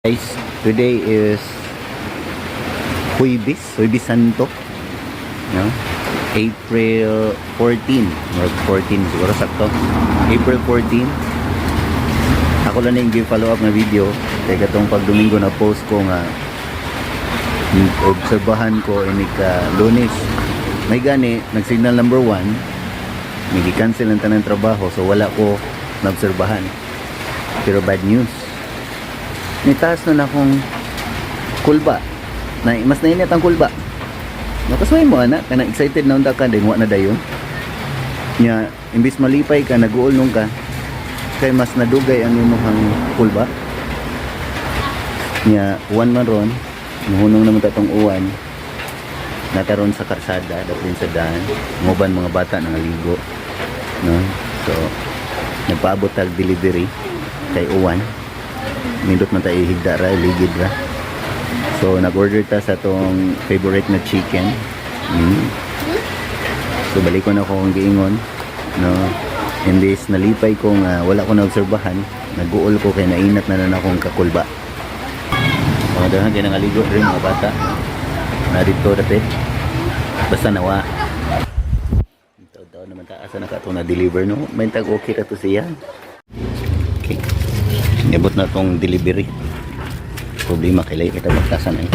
Guys, today is Huibis Santo, no? April 14 or 14 siguro sakto. April 14. Ako lang yung follow up na video kay katong pag Domingo na post ko nga obserbahan ko ini ka Lunes. May gani nag-signal number 1, may gi-cancel ang tanang trabaho so wala ko na-obserbahan. Pero bad news. Nitaas na akong kulba na mas nainit ang kulba nakasway mo anak kana excited na unta ka din wa na dayon nya imbis malipay ka naguol nung ka kay mas nadugay ang imong kulba nya uwan man ron muhunong naman tatong uwan nataron sa karsada daplin sa daan nguban mga bata nangaligo no so nagpaabot tag delivery kay uwan nindot man tayo higda ra, ligid ra. So nag-order ta sa tong favorite na chicken. So balik ko na akong giingon, no. Imbis nalipay ko nga wala ko na-obserbahan, nag-uol ko kay nainat na akong kakulba. Mga dahan kay nangaligo rin mga bata. Na dito dapit. Basta nawa. Ito daw naman taas na ka to na deliver no. May tag okay ra to siya. Okay. Nabot na tong delivery. Problema kay kita magtasan ay.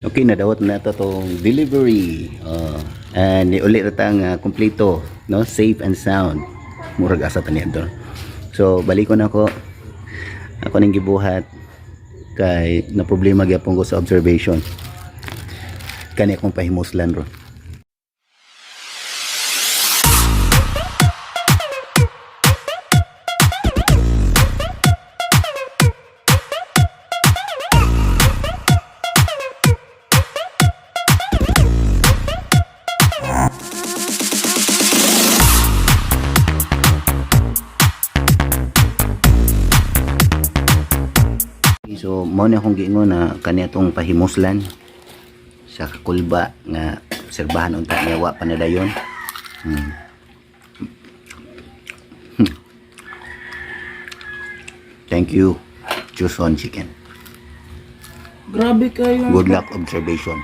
Okay, nadawat na ito tong delivery. And uli ra tang kompleto, no? Safe and sound. Murag asa ta niya doon. So balik ko na ako. Ako ning gibuhat kay na problema gyapon ko sa observation. Kani akong pahimuslan ro. So mo na akong giingon na kani atong pahimuslan sa kulba nga serbahan unta niya wa pa na dayon. Thank you, Juson Chicken. Grabe kayo. Good luck observation.